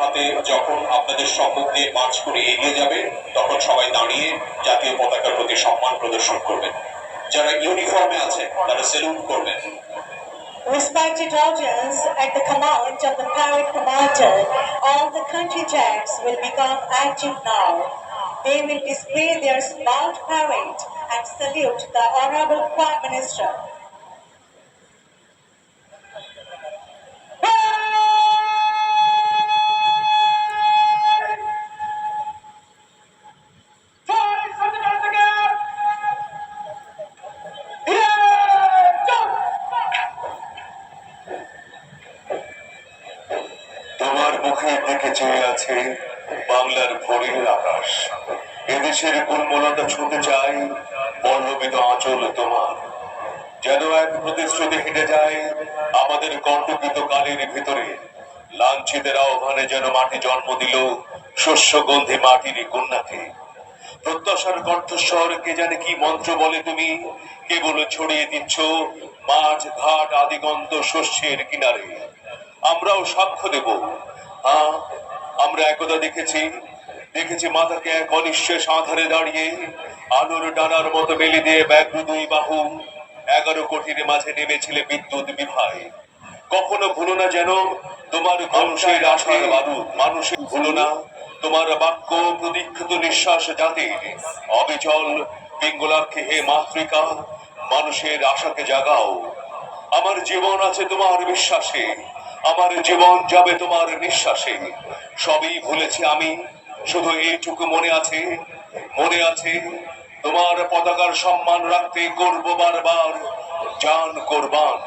হাতে যখন আপনাদের সম্মুখ দিয়ে মার্চ করে এগিয়ে যাবে, তখন সবাই দাঁড়িয়ে জাতীয় পতাকার প্রতি সম্মান প্রদর্শন করবেন। যারা ইউনিফর্মে আছেন তারা সেলুট করবেন। Respected audience, at the command of the parade commander, all the country jacks will become active now. They will display their smart parade and salute the Honorable Prime Minister. তোমার মুখের দিকে চেয়ে আছে বাংলার ভোরের আকাশ। এদেশের গুণমলতা ছুঁতে চাই পল্লবিত আঁচল তোমার। যেন এক প্রতিশ্রুতি হেঁটে যায় আমাদের কণ্টকিত কালের ভিতরে। লাঞ্ছিতের আহ্বানে যেন মাটি জন্ম দিল শস্যগন্ধি মাটির কন্যাকে। প্রত্যাশার কণ্ঠস্বর কে জানে কি মন্ত্র বলে তুমি, কেবল ছড়িয়ে দিচ্ছ মাঠ ঘাট আদিগন্ত শস্যের কিনারে। আমরাও সাক্ষ্য দেব। আমরা একদা দেখেছি মাথাকে এক অনিশ্চয় আঁধারে দাঁড়িয়ে আলোর ডানার মতো বেলি দিয়ে ব্যাঘ্র দুই বাহু 11 কোটির মাঝে নেমেছিলে বিদ্যুৎ বিভায়। কখনো ভুলো না যেন তোমার মানুষের আশার বারুদ, মানুষের ভুলো না তোমার বাক্য প্রদীক্ষিত নিঃশ্বাস জাতির অবিচল পিঙ্গলাক্ষে। হে মাতৃকা, মানুষের আশাকে জাগাও। আমার জীবন আছে তোমার বিশ্বাসে, আমার জীবন যাবে তোমার নিঃশ্বাসে। সবই ভুলেছি আমি, শুধু এইটুকু মনে আছে তোমার পতাকার সম্মান রাখতে করব বারবার জান কোরবান।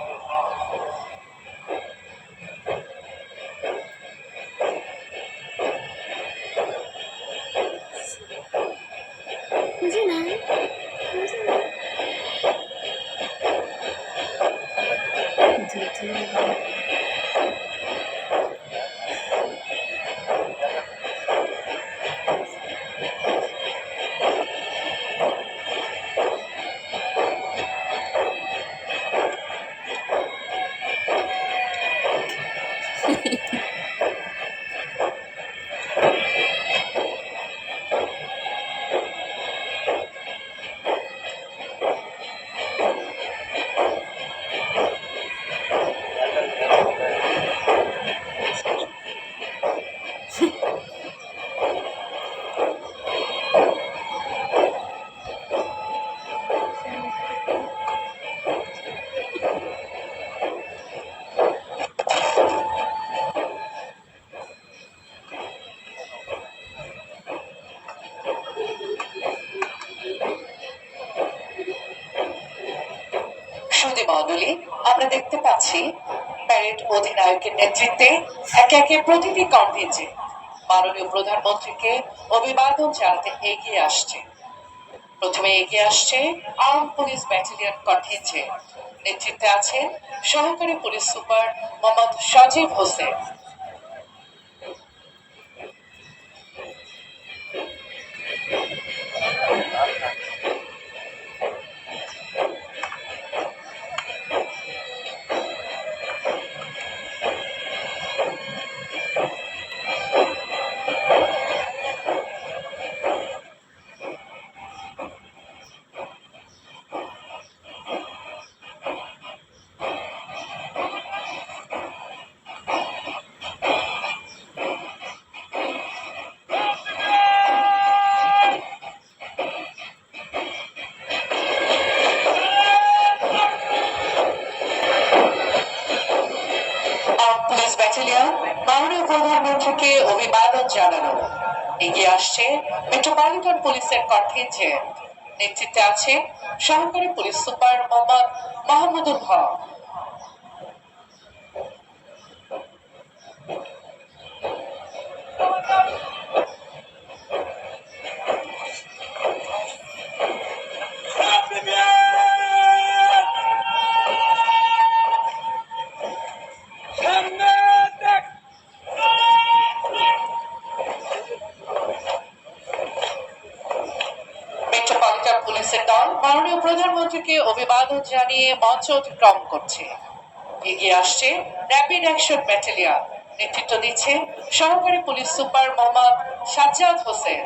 মণ্ডলী, আমরা দেখতে পাচ্ছি প্যারেড অধিনায়কের নেতৃত্বে একে একে প্রতিটি কনভেন্টে মাননীয় প্রধানমন্ত্রীকে অভিবাদন জানাতে এগিয়ে আসছে। প্রথমে এগিয়ে আসছে আর্ম পুলিশ ব্যাটালিয়ন কনভেন্টে, নেতৃত্বে আছেন সহকারী পুলিশ সুপার মোহাম্মদ সজীব হোসেন। মাননীয় প্রধানমন্ত্রীকে অভিবাদন জানানো এগিয়ে আসছে মেট্রোপলিটন পুলিশের কনটিনজেন্ট, নেতৃত্বে আছে সহকারী পুলিশ সুপার মোহাম্মদ মাহমুদুল হক। পুলিশের দল মাননীয় প্রধানমন্ত্রীকে অভিবাদন জানিয়ে মঞ্চ অতিক্রম করছে। এগিয়ে আসছে র্যাপিড অ্যাকশন ব্যাটালিয়ন, নেতৃত্ব দিচ্ছে সহকারী পুলিশ সুপার মোহাম্মদ সাজ্জাদ হোসেন,